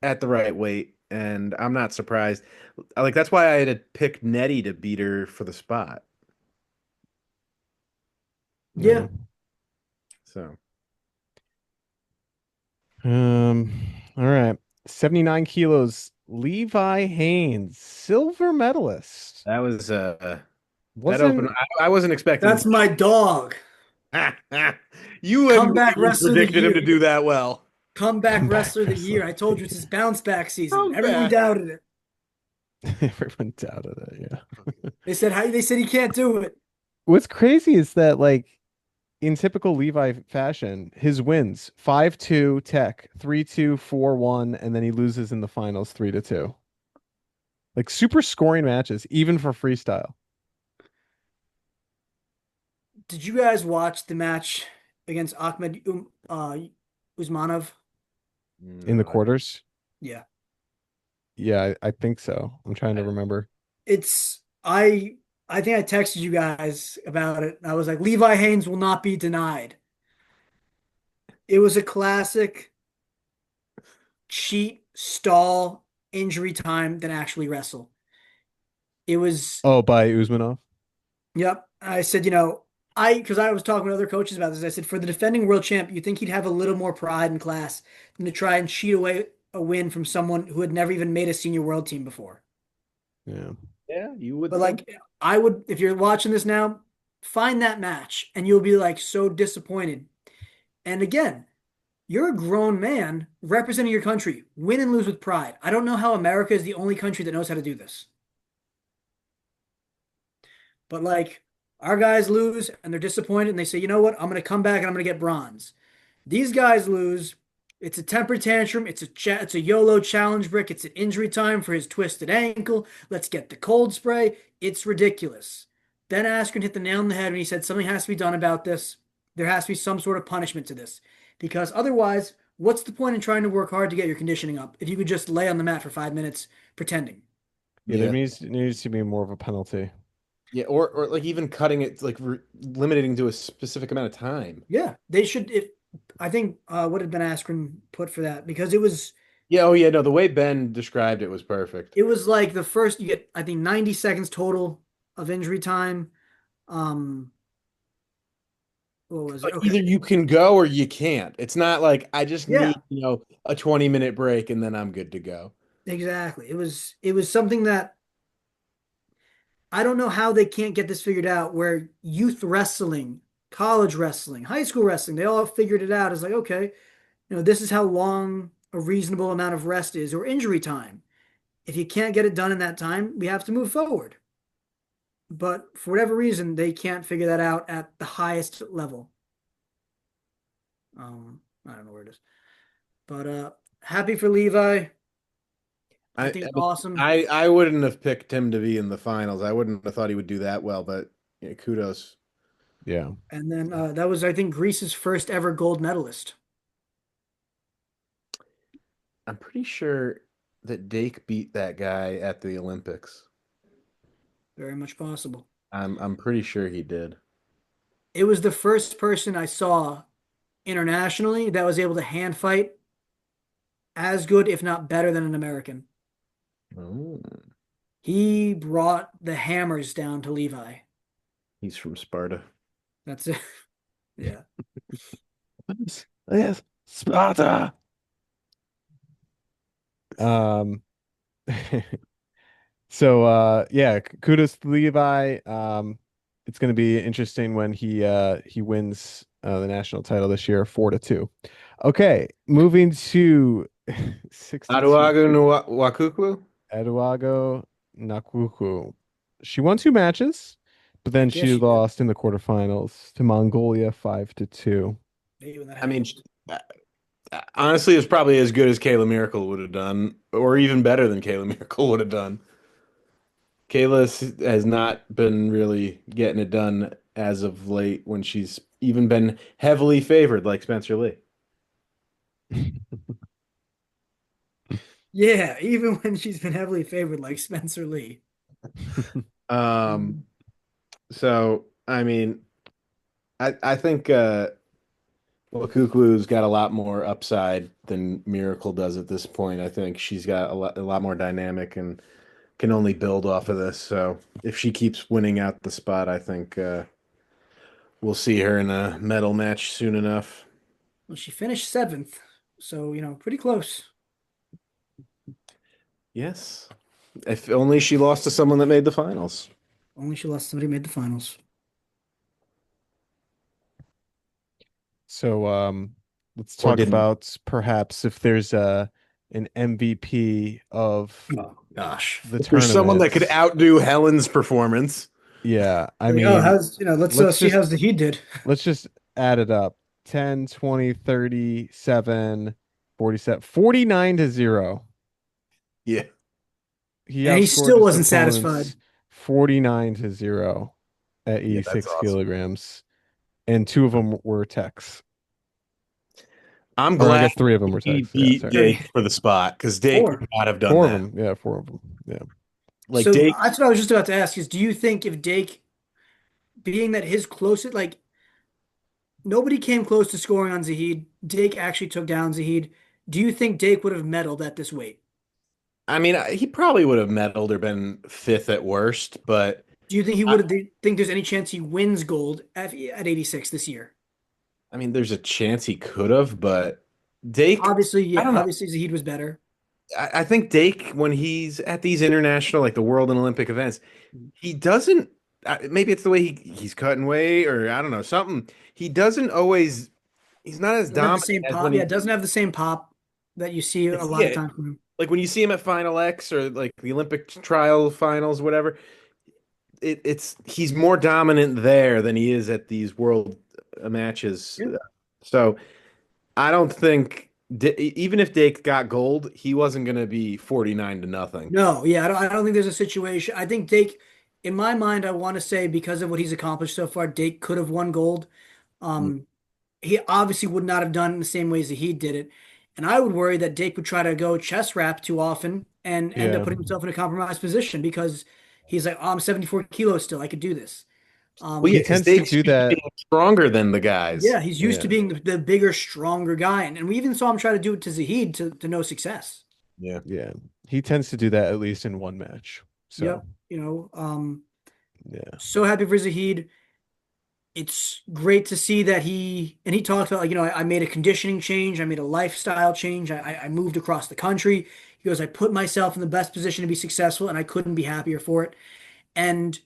at the right weight, and I'm not surprised. Like, that's why I had to pick Nettie to beat her for the spot. Yeah. Yeah. So Um, all right. 79 kilos. Levi Haynes, silver medalist. that was that open. Wasn't I wasn't expecting That's my dog. you hadn't Comeback even wrestler of the predicted him to year. do that well. Comeback comeback wrestler of the wrestler year. I of the told you it's his year. bounce back season. Comes Everyone back. doubted it. Everyone doubted it, yeah. They said how they said he can't do it. What's crazy is that like in typical Levi fashion, his wins 5-2 tech, 3-2, 4-1, and then he loses in the finals 3-2. Like super scoring matches, even for freestyle Did you guys watch the match against Ahmed Usmanov? in the No, quarters. Yeah. Yeah, I think so. I'm trying to remember. It's I think I texted you guys about it. I was like, Levi Haynes will not be denied. It was a classic cheat, stall, injury time than actually wrestle. It was, Oh, by Uzmanov. yep. I said, because I was talking to other coaches about this. I said, for the defending world champ, you think he'd have a little more pride and class than to try and cheat away a win from someone who had never even made a senior world team before. Yeah. yeah, you would But think. like, I would, if you're watching this now, find that match and you'll be like so disappointed. And again, you're a grown man representing your country. Win and lose with pride. I don't know how America is the only country that knows how to do this. But like our guys lose and they're disappointed and they say, you know what? I'm going to come back and I'm going to get bronze. These guys lose. It's a temper tantrum. It's a YOLO challenge brick. It's an injury time for his twisted ankle. Let's get the cold spray. It's ridiculous. Ben Askren hit the nail on the head when he said something has to be done about this. There has to be some sort of punishment to this. Because otherwise, what's the point in trying to work hard to get your conditioning up if you could just lay on the mat for 5 minutes pretending? Yeah, there Yeah, needs to be more of a penalty. yeah, or like even cutting it, like limiting to a specific amount of time. Yeah, they should. If I think what had Ben Askren put for that because Yeah, oh yeah, no, the way Ben described it was perfect. it was like the first you get I think 90 seconds total of injury time. Um, what was it? Like Okay, either you can go or you can't. It's not like I just yeah, need, a 20-minute break and then I'm good to go. exactly. It was something that I don't know how they can't get this figured out. Where youth wrestling, college wrestling, high school wrestling, they all figured it out. It's like okay, this is how long a reasonable amount of rest is or injury time. If you can't get it done in that time, we have to move forward. But for whatever reason, they can't figure that out at the highest level. I don't know where it is, but happy for Levi. I I think I it's mean, awesome. I wouldn't have picked him to be in the finals. I wouldn't have thought he would do that well, but yeah, kudos. Yeah. And then that was, I think, Greece's first ever gold medalist. I'm pretty sure that Dake beat that guy at the Olympics. Very much possible. I'm pretty sure he did. It was the first person I saw internationally that was able to hand fight as good, if not better, than an American. Oh, He brought the hammers down to Levi. he's from Sparta. That's it. Yeah. Yes, Sparta. Um, so yeah, kudos to Levi. It's going to be interesting when he wins the national title this year, 4-2. Okay, moving to 62. Aduagu Wakuku? Eduardo Nakuku. She won two matches, but then Heck yes, she she did. lost in the quarterfinals to Mongolia 5-2. Maybe when that I mean, happens. honestly, it's probably as good as Kayla Miracle would have done, or even better than Kayla Miracle would have done. Has not been really getting it done as of late when she's even been heavily favored like Spencer Lee. Yeah, even when she's been heavily favored, like Spencer Lee. Um, so I mean, I think well, Kuku's got a lot more upside than Miracle does at this point. I think she's got a lot more dynamic and can only build off of this. So if she keeps winning out the spot, I think we'll see her in a medal match soon enough. Well, she finished seventh, so pretty close. Yes. If only she lost to someone that made the finals. Only she lost somebody who made the finals. So let's Or talk didn't. about perhaps if there's an MVP of Oh gosh. the If there's someone that could tournament. outdo Helen's performance. Yeah, I Like, oh, mean, let's let's see just how the Heat did. let's just add it up. 10, 20, 37, 47, 49 to 0. Yeah. He And he outscored still his wasn't satisfied. opponents 49 to 0 at Yeah, that's 86 awesome. kilograms. And two of them were techs. I'm Or I glad guess three of them were he techs. Yeah, beat sorry. Dake for the spot because Dake Four. would not have done Four of that. them. Yeah, four of them. Yeah. Like So Dake, that's what I was just about to ask is do you think if Dake, being that his closest, like nobody came close to scoring on Zahid, Dake actually took down Zahid. Do you think Dake would have medaled at this weight? I mean, he probably would have medaled or been fifth at worst, but Do you think he I, would have, think there's any chance he wins gold at 86 this year? I mean, there's a chance he could have, but Dake, Obviously, I yeah, don't know. obviously Zahid was better. I think Dake, when he's at these international, like the World and Olympic events, he doesn't. Maybe it's the way he's cutting weight, or I don't know something. He doesn't always. He's not as Doesn't have the dominant same as pop. when Yeah, he. it doesn't have the same pop that you see a It's lot of yeah, times from him. like when you see him at Final X or like the Olympic trial finals, whatever. It's he's more dominant there than he is at these world matches. Yeah. So I don't think even if Dake got gold, he wasn't going to be 49 to nothing. No, yeah, I don't think there's a situation. I think Dake, in my mind, I want to say because of what he's accomplished so far, Dake could have won gold. Mm, Um, he obviously would not have done it in the same ways that he did it. And I would worry that Dake would try to go chest wrap too often and end up Yeah. putting himself in a compromised position because he's like, oh, I'm 74 kilos still. I could do this. Well, He yeah, because tends to Dake's do used to that. being stronger than the guys. Yeah, he's used to Yeah. being the bigger, stronger guy. And we even saw him try to do it to Zahid to no success. Yeah. Yeah. He tends to do that at least in one match. So, Yep. yeah. So happy for Zahid. It's great to see that he talked about like, I made a conditioning change, I made a lifestyle change, I moved across the country. He goes, I put myself in the best position to be successful, and I couldn't be happier for it. And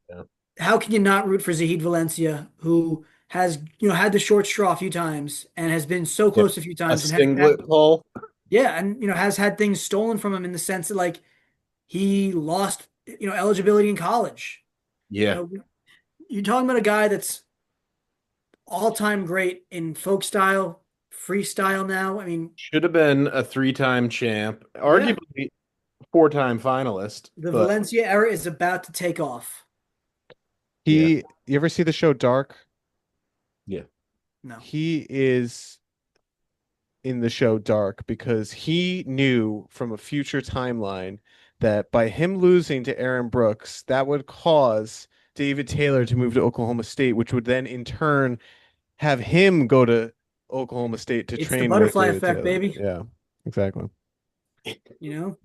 Yeah. how can you not root for Zahid Valencia, who has had the short straw a few times and has been so Yeah. close a few A times and singlet pull. yeah, and has had things stolen from him in the sense that like he lost eligibility in college. You Yeah. know, you're talking about a guy that's all-time great in folk style, freestyle now. I mean, Should have been a three-time champ, yeah, arguably four-time finalist, the but Valencia era is about to take off. yeah. You ever see the show Dark? Yeah. No. He is in the show Dark because he knew from a future timeline that by him losing to Aaron Brooks, that would cause David Taylor to move to Oklahoma State, which would then in turn have him go to Oklahoma State to It's the train with butterfly David effect, Taylor. baby. Yeah, exactly. You know,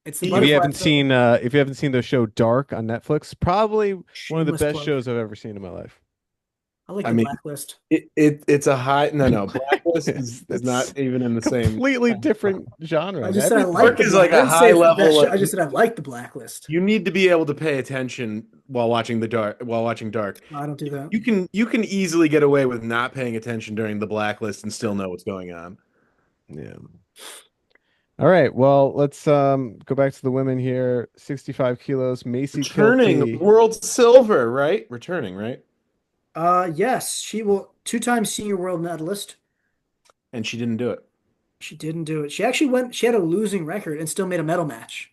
it's the If If you butterfly haven't effect. seen the show Dark on Netflix, probably one of the Shameless best plug. shows I've ever seen in my life. I like I the mean, blacklist. it's a high. No, Blacklist is It's not even in the same. completely different genre. I just said I Everything. like Dark the is black. like I a didn't say high it's the best level. show. Like I just said I like the blacklist. you need to be able to pay attention while watching the dark. While watching Dark, No, I don't do that. you can easily get away with not paying attention during the Blacklist and still know what's going on. Yeah. All right. Well, let's go back to the women here. 65 kilos. Macy Returning Kilty. world silver, right? Returning, right? Yes, she will two-time senior world medalist. And she didn't do it. She didn't do it. She actually went. She had a losing record and still made a medal match.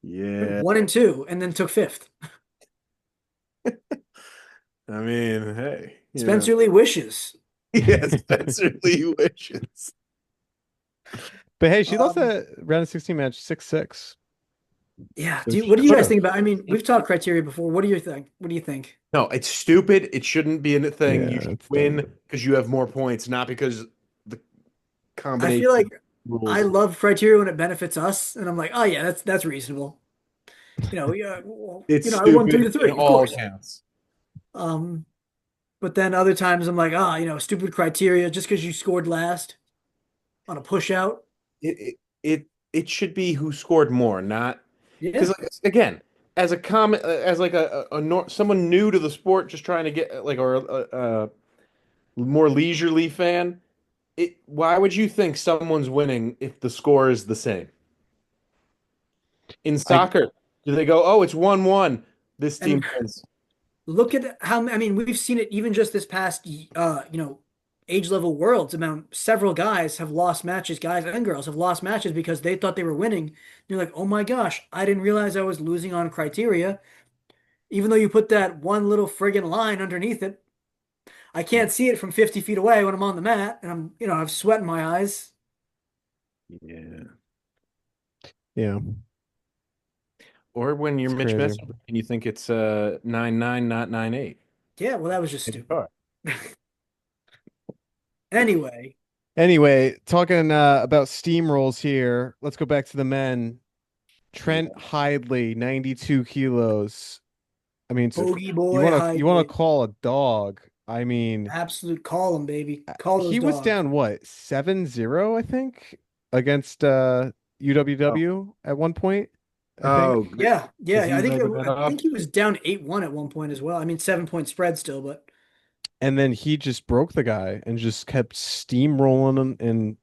Went Yeah. 1-2, and then took fifth. I mean, hey, Spencer Lee wishes. yes, Spencer Lee wishes. But hey, she lost Um, a round of 16 match 6-6. yeah. So she What do you could guys have. think about? I mean, we've talked criteria before. What do you think? What do you think? No, it's stupid. It shouldn't be a thing. Yeah, You should it's dumb. win because you have more points, not because the I combination feel like of I rules. love criteria when it benefits us, and I'm like, oh yeah, that's reasonable. Yeah, well, It's I won three stupid to in three, of all course. accounts. Um, but then other times I'm like, stupid criteria just because you scored last on a push out. It should be who scored more, not because Yeah. like, again, as a comment, as like someone new to the sport, just trying to get like or a more leisurely fan. Why would you think someone's winning if the score is the same? In I soccer, do they go, "Oh, it's 1-1. This And team wins." look at how, I mean, we've seen it even just this past, age level worlds amount. Several guys have lost matches, guys and girls have lost matches because they thought they were winning. You're like, oh my gosh, I didn't realize I was losing on criteria. Even though you put that one little friggin' line underneath it, I can't see it from 50 feet away when I'm on the mat and I have sweat in my eyes. Yeah. yeah, Or when you're it's Mitch crazy. Messer and you think it's 9-9, not 9-8. Yeah, well, that was just It's stupid. hard. Anyway, Anyway, talking about steamrolls here. Let's go back to the men. Trent Hidley, 92 kilos. I mean, bogey you boy, want to Heidley. call a dog. I mean, Absolute call him, baby. Call those he was dogs. down what, 7-0, I think, against Oh, UWW at one point, I oh, think. good. Yeah, Is yeah. he I think writing that I off? think he was down 8-1 at one point as well. I mean, 7 point spread still, but And then he just broke the guy and just kept steamrolling him and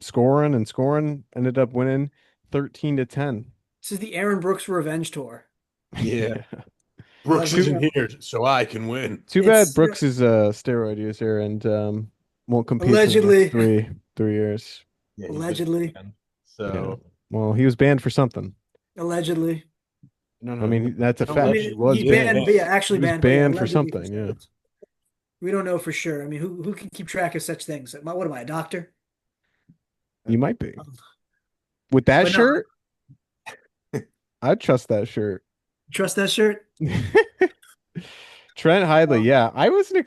scoring and scoring. Ended up winning 13-10. this is the Aaron Brooks revenge tour. Yeah. Yeah. Brooks You isn't know, here, so I can win. Too bad it's Brooks is a steroid user and won't compete for the next allegedly, three years. Yeah, he's been allegedly, banned. Yeah. So Well, he was banned for something. allegedly. no, I no, mean, that's a I fact. He mean, was he's yeah, banned, banned. but yeah, He actually was banned, but yeah, banned for allegedly for something. Yeah. steroids. We don't know for sure. I mean, who can keep track of such things? What am I, a doctor? You might be. Um, With that But no, shirt, I'd trust that shirt. trust that shirt. Trent Hidley, Um, yeah. I wasn't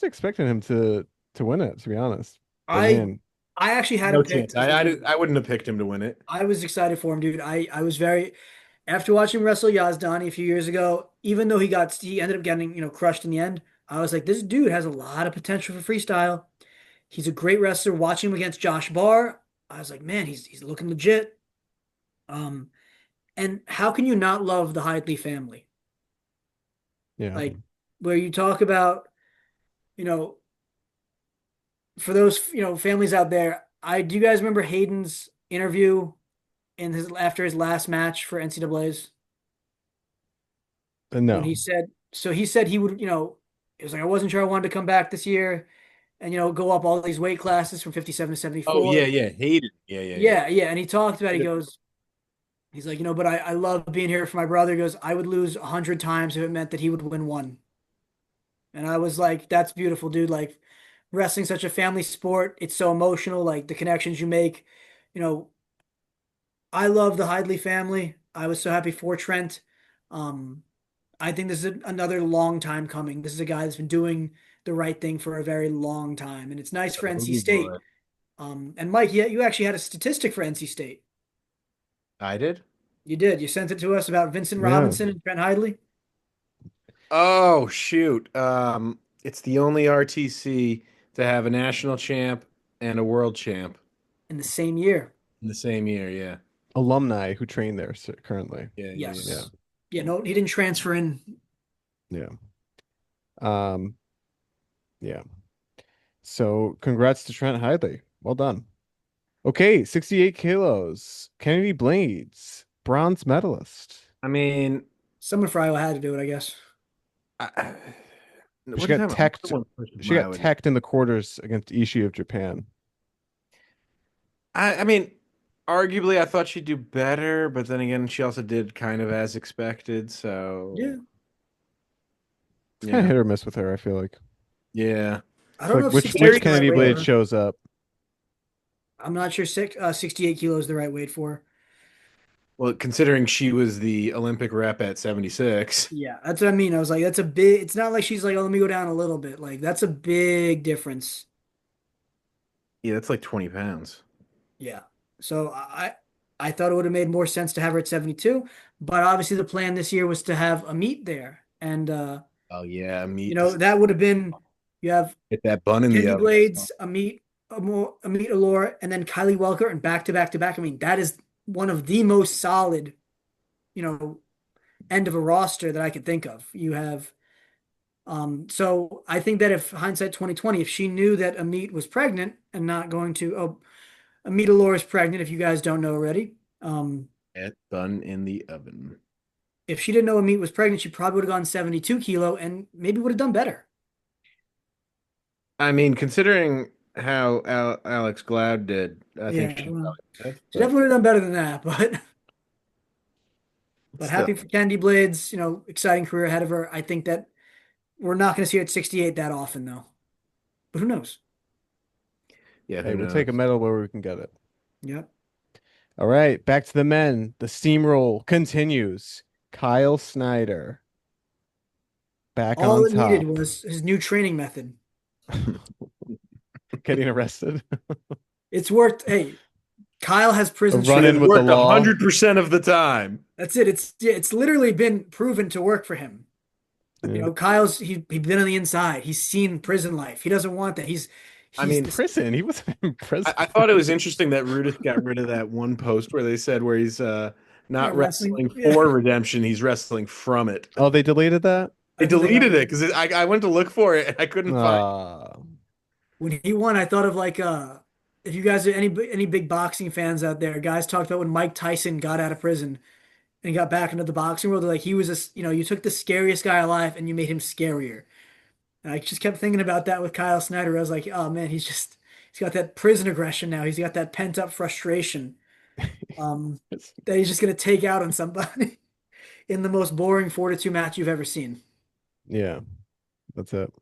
expecting him to win it, to be honest. But I man, I actually had no him picked chance. as the winner. I wouldn't have picked him to win it. I was excited for him, dude. I was very after watching him wrestle Yazdani a few years ago, even though he ended up getting, crushed in the end, I was like, this dude has a lot of potential for freestyle. He's a great wrestler. Watching him against Josh Barr, I was like, man, he's looking legit. Um, and how can you not love the Hidley family? yeah. Like where you talk about, you know, for those, families out there, I do you guys remember Hayden's interview in his after his last match for NCAA's? When No. he said he would, it was like I wasn't sure I wanted to come back this year and go up all these weight classes from 57 to Oh yeah, 74. yeah, hated. Yeah, yeah, yeah. Yeah, yeah. And he talked about, he's like, but I love being here for my brother. He goes, I would lose 100 times if it meant that he would win one. And I was like, that's beautiful, dude. Like wrestling's such a family sport. It's so emotional, like the connections you make. You know, I love the Hidley family. I was so happy for Trent. Um, I think this is another long time coming. This is a guy that's been doing the right thing for a very long time, and it's nice for NC Boogie boy. State. And Mike, yeah, you actually had a statistic for NC State. I did. You did. You sent it to us about Vincent Yeah. Robinson and Trent Hidley Oh shoot. It's the only RTC to have a national champ and a world champ in the same year. in the same year. Yeah. Alumni who train there currently. Yeah, yeah, yeah. Yeah. Yes. Yeah, no, he didn't transfer in. Yeah. Um, yeah. So congrats to Trent Hidley. Well done. Okay, 68 kilos. Kennedy Blades, bronze medalist. I mean, Someone for Iowa had to do it, I guess. I, She what got time? teched. She got teched in the quarters against Ishii of Japan. I mean, arguably, I thought she'd do better, but then again, she also did kind of as expected. So Yeah. It's kind of yeah, hit or miss with her, I feel like. yeah. I It's don't like know if which 68 is Kennedy great Blade for her. shows up. I'm not sure 68 kilos is the right weight for her. Well, considering she was the Olympic rep at 76. Yeah, that's what I mean. I was like, that's a big, it's not like she's like, oh, let me go down a little bit. Like, that's a big difference. Yeah, that's like 20 pounds. Yeah. So I thought it would have made more sense to have her at 72, but obviously the plan this year was to have a meet there. And Oh yeah, you meat know, to that would have been you have get that bun in the Candy oven. Blades, Amit Allure, and then Kylie Welker and back to back to back. I mean, that is one of the most solid, you know, end of a roster that I could think of. You have so I think that if hindsight 2020, if she knew that Amit was pregnant and not going to, Amita Laura is pregnant, if you guys don't know already. Get bun in the oven. If she didn't know Amit was pregnant, she probably would have gone 72 kilo and maybe would have done better. I mean, considering how Alex Gloud did, I think Yeah, she well, probably did, she definitely would have done better than that, but but still. happy for Candy Blades, exciting career ahead of her. I think that we're not going to see her at 68 that often though. But who knows? Yeah, Hey, who we'll take a knows? medal where we can get it. Yep. All right, back to the men. The steamroll continues. Kyle Snyder back All on it needed top, was his new training method. getting arrested. It's worked. Hey, Kyle has A prison run strength. in with the Worked law. 100% of the time. That's it. It's literally been proven to work for him. Yeah. Kyle's he's been on the inside. He's seen prison life. He doesn't want that. I He's mean, this Prison. He wasn't in prison. I thought it was interesting that Rudis got rid of that one post where they said where he's not wrestling. wrestling Yeah. for redemption, he's wrestling from it. Oh, they deleted that? They I think they got deleted rid it of it. because I went to look for it and I couldn't find. Ah, When he won, I thought of like if you guys are any big boxing fans out there, guys talked about when Mike Tyson got out of prison and got back into the boxing world. They're like he was you took the scariest guy alive and you made him scarier. And I just kept thinking about that with Kyle Snyder. I was like, oh man, he's got that prison aggression now. He's got that pent up frustration. Um, it's- that he's just gonna take out on somebody in the most boring 4-2 match you've ever seen. yeah, that's it.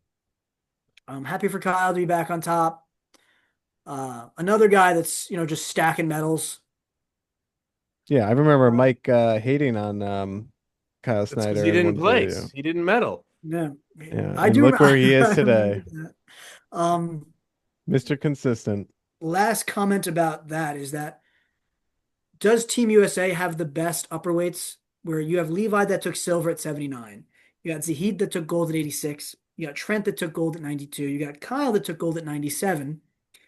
I'm happy for Kyle to be back on top. Another guy that's just stacking medals. Yeah, I remember Mike hating on Kyle That's because Snyder he in didn't one video. place. He didn't medal. Yeah, Yeah, I and do. look where he is I remember today, that. Um, Mr. Consistent. Last comment about that is that does Team USA have the best upper weights? Where you have Levi that took silver at 79, you got Zahid that took gold at 86, you got Trent that took gold at 92, you got Kyle that took gold at 97.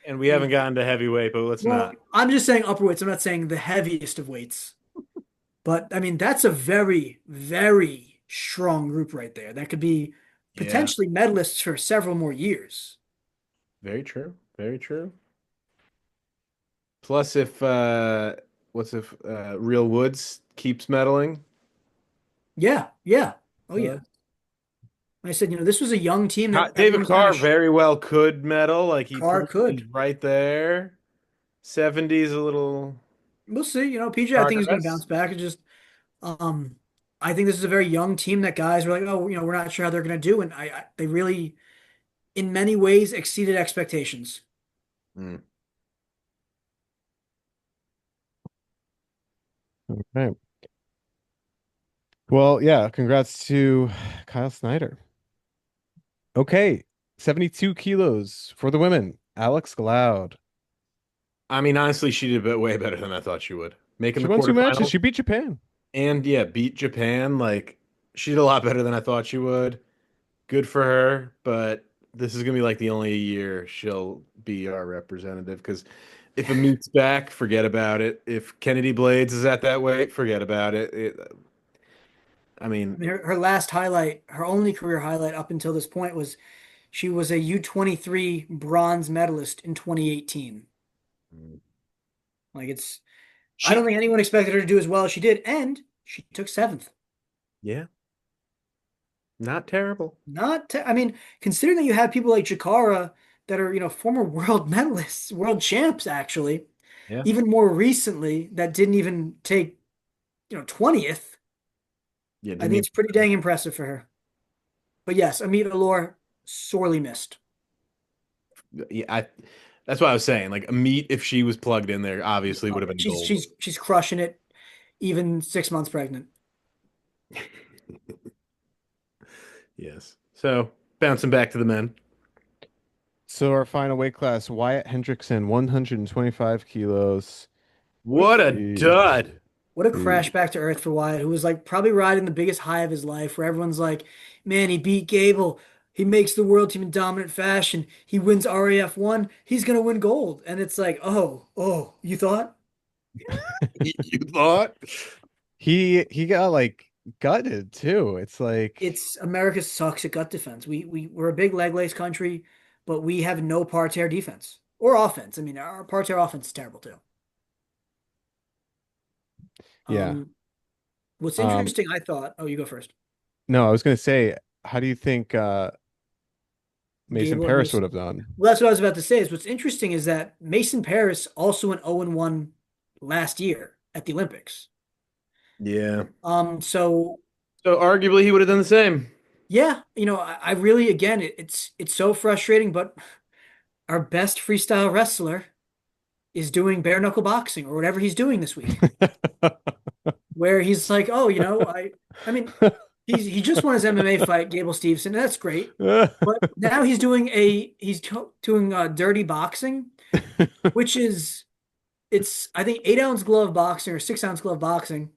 And we haven't gotten to heavyweight, but let's Well, not. I'm just saying upper weights. I'm not saying the heaviest of weights. But I mean, that's a very, very strong group right there. That could be Yeah, potentially medalists for several more years. very true. Very true. Plus, if what's if Real Woods keeps medaling? Yeah, yeah. Oh Uh, yeah. Like I said, this was a young team that David everyone's kind Carr of very well could medal. Like he Carr proved he's could. right there. 70's a little We'll see. PJ, I think is going to progress. bounce back. It's just, um, I think this is a very young team that guys were like, oh, we're not sure how they're going to do, and they really, in many ways, exceeded expectations. Mm. Okay. Well, yeah, congrats to Kyle Snyder. Okay, 72 kilos for the women. Alex Gloud. I mean, honestly, she did a bit way better than I thought she would. Making She the won two matches. quarterfinals She beat Japan. and yeah, beat Japan. Like she did a lot better than I thought she would. Good for her, but this is gonna be like the only year she'll be our representative because if Amit's back, forget about it. If Kennedy Blades is at that weight, forget about it. I I mean, mean, her last highlight, her only career highlight up until this point was she was a U-23 bronze medalist in 2018. Like I don't she, think anyone expected her to do as well as she did, and she took seventh. yeah, not terrible. I mean, considering that you have people like Jakara that are, former world medalists, world champs, actually, Yeah, even more recently that didn't even take, 20th. yeah, I didn't think it's pretty dang impressive for her. But yes, Amita Allure sorely missed. even. Yeah, That's what I was saying. Like a meat, if she was plugged in there, obviously would have been She's gold. she's she's crushing it, even 6 months pregnant. Yes. So bouncing back to the men. So our final weight class, Wyatt Hendrickson, 125 kilos. What a Sheesh. dud. What a crash Sheesh. back to earth for Wyatt, who was like probably riding the biggest high of his life, where everyone's like, man, he beat Gable. He makes the world team in dominant fashion. He wins RAF one. He's gonna win gold. And it's like, oh, you thought? You thought? He got like gutted too. It's like It's America sucks at gut defense. We're a big leg lace country, but we have no parterre defense or offense. I mean, our parterre offense is terrible too. yeah. Um, what's Um interesting, I thought. Oh, you go first. no, I was gonna say, how do you think Mason Gable and Paris would Mason. have done? Well, that's what I was about to say. Is what's interesting is that Mason Paris also went 0-1 last year at the Olympics. Yeah. So So arguably he would have done the same. yeah, I really again, it's so frustrating, but our best freestyle wrestler is doing bare knuckle boxing or whatever he's doing this week, where he's like, oh, I mean, he just won his MMA fight, Gable Steveson, and that's great. But now doing dirty boxing, which is it's I think 8 ounce glove boxing or 6 ounce glove boxing,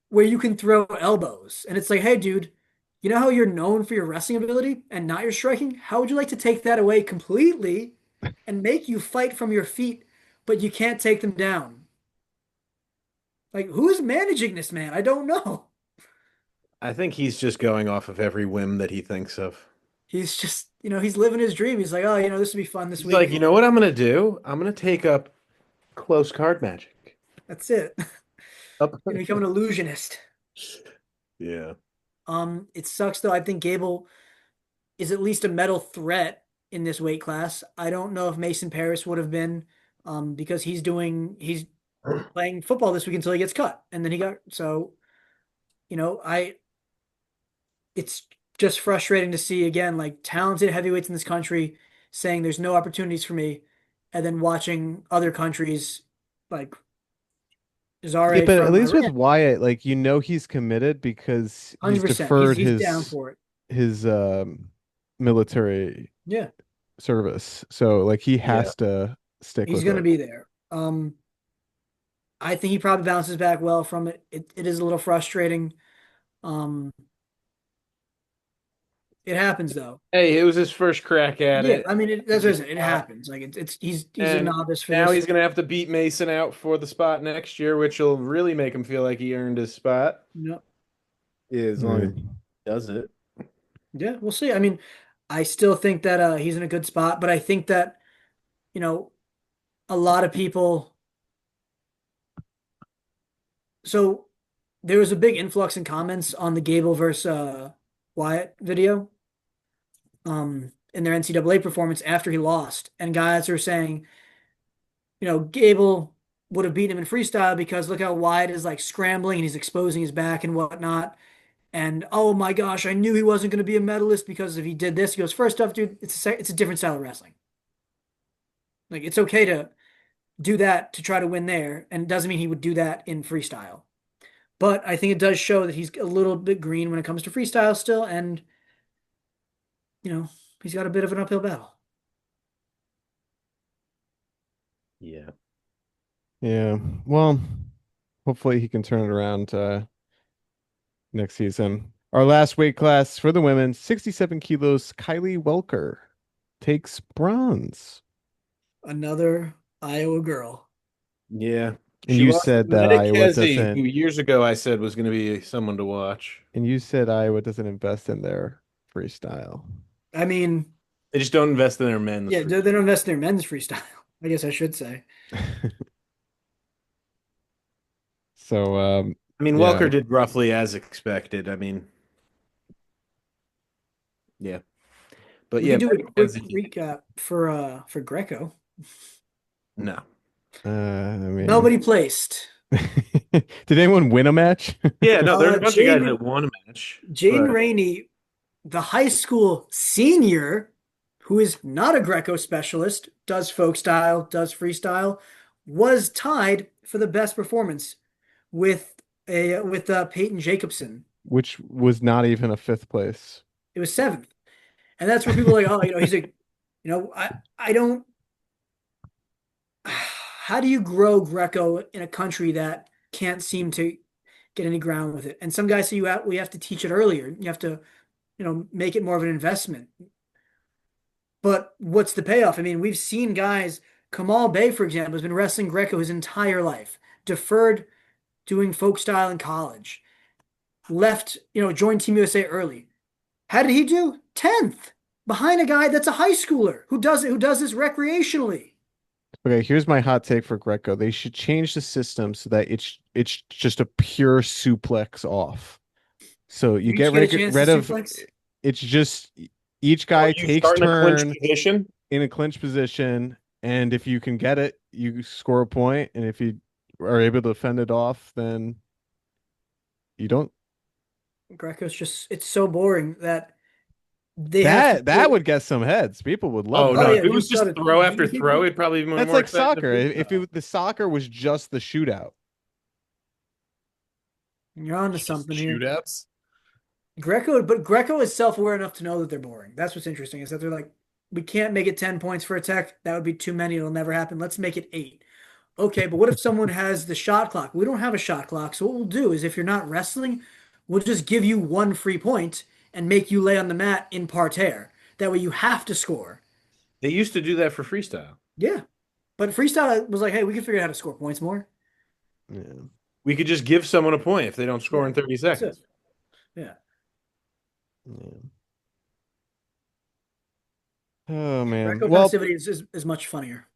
where you can throw elbows, and it's like, hey, dude, you know how you're known for your wrestling ability and not your striking? How would you like to take that away completely and make you fight from your feet, but you can't take them down? Like, who's managing this man? I don't know. I think he's just going off of every whim that he thinks of. He's just, he's living his dream. He's like, oh, this would be fun this He's week. like, you know what I'm gonna do? I'm gonna take up close card magic. That's it. Up. Become an illusionist. Yeah. It sucks though. I think Gable is at least a medal threat in this weight class. I don't know if Mason Paris would have been, because he's playing football this week until he gets cut, and then I it's just frustrating to see again like talented heavyweights in this country saying there's no opportunities for me, and then watching other countries like Yeah, Zare but at from least with Iran, Wyatt, like he's committed because he's 100%. He's deferred he's down for it. his military Yeah, service. So like he Yeah. has to stick he's with gonna it. be there. I think he probably bounces back well from it. It is a little frustrating. Um, it happens though. Hey, it was his first crack at Yeah, it. I mean, that's what I said. It happens. Like he's a And novice for now this. he's gonna have to beat Mason out for the spot next year, which will really make him feel like he earned his spot. No, Yeah, as long as he Mm. does it. yeah, we'll see. I mean, I still think that he's in a good spot, but I think that you know a lot of people. So there was a big influx in comments on the Gable versus Wyatt video, in their NCAA performance after he lost, and guys are saying, Gable would have beaten him in freestyle because look how Wyatt is like scrambling and he's exposing his back and whatnot. And oh my gosh, I knew he wasn't going to be a medalist because if he did this, he goes, first off, dude, it's a different style of wrestling. Like it's okay to do that to try to win there, and it doesn't mean he would do that in freestyle. But I think it does show that he's a little bit green when it comes to freestyle still, and he's got a bit of an uphill battle. Yeah. Yeah. Well, hopefully he can turn it around next season. Our last weight class for the women, 67 kilos, Kylie Welker takes bronze. Another Iowa girl. Yeah. And She you lost said to that Meta Iowa Kesey, doesn't who years ago I said was gonna be someone to watch. and you said Iowa doesn't invest in their freestyle. I mean, They just don't invest in their men's yeah, free. they don't invest in their men's freestyle. I guess I should say. So I mean, yeah. Welker did roughly as expected. I mean, yeah. But We yeah, could do a Meta quick Kesey- recap for Greco. no. I mean Nobody placed. did anyone win a match? Yeah, no, there's a bunch of guys Jane that won a match. Jane But Rainey, the high school senior who is not a Greco specialist, does folk style, does freestyle, was tied for the best performance with Peyton Jacobson. which was not even a fifth place. It was seventh, and that's where people are like, oh, he's a, I don't. How do you grow Greco in a country that can't seem to get any ground with it? And some guys say we have to teach it earlier. You have to, make it more of an investment. But what's the payoff? I mean, we've seen guys, Kamal Bey, for example, has been wrestling Greco his entire life, deferred doing folk style in college, left, joined Team USA early. How did he do? 10th behind a guy that's a high schooler who does this recreationally. Okay, here's my hot take for Greco. They should change the system so that it's just a pure suplex off. So you get rid of suplex? it's just each guy takes turn position. in a clinch position, and if you can get it, you score a point, and if you are able to fend it off, then you don't. Greco's it's so boring that they have That would get some heads. People would love Oh that. no! yeah, if it was you just gotta- throw after throw, it'd probably be more. That's like exciting soccer. than If the soccer was just the shootout. You're onto something here. shootouts. But Greco is self-aware enough to know that they're boring. That's what's interesting, is that they're like, we can't make it 10 points for a tech. That would be too many. It'll never happen. Let's make it 8. Okay, but what if someone has the shot clock? We don't have a shot clock. So what we'll do is, if you're not wrestling, we'll just give you 1 free point and make you lay on the mat in parterre. That way you have to score. They used to do that for freestyle. Yeah. But freestyle was like, hey, we can figure out how to score points more. Yeah. We could just give someone a point if they don't score in 30 That's seconds. it. Yeah. Yeah. Oh man. Greco Well, passivity is much funnier.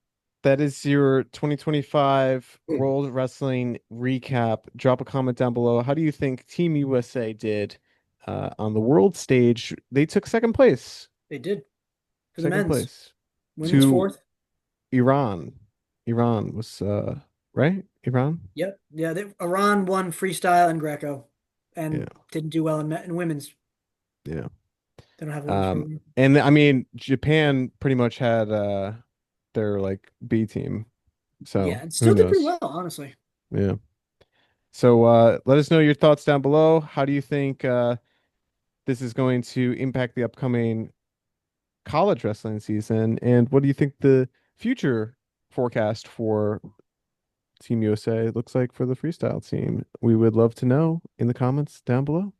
that is your 2025 World Wrestling recap. Drop a comment down below. How do you think Team USA did on the world stage? They took second place. They did. For the Second men's. place. Women's to 4th. Iran. Iran was right? Iran? Yep. Yeah. Iran won freestyle and Greco and Yeah. didn't do well in women's. Yeah. They don't have a women's program. And I mean, Japan pretty much had their like B team. So Yeah, and still did pretty well, honestly. Yeah. So let us know your thoughts down below. How do you think this is going to impact the upcoming college wrestling season? And what do you think the future forecast for Team USA looks like for the freestyle team? We would love to know in the comments down below.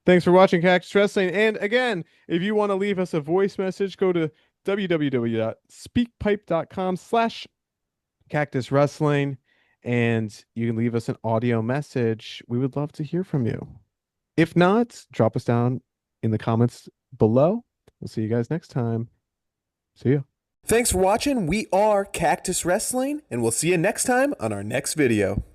Thanks for watching Cactus Wrestling. And again, if you want to leave us a voice message, go to www.speakpipe.com/Cactus Wrestling, and you can leave us an audio message. We would love to hear from you. If not, drop us down in the comments below. We'll see you guys next time. See ya. Thanks for watching. We are Cactus Wrestling, and we'll see you next time on our next video.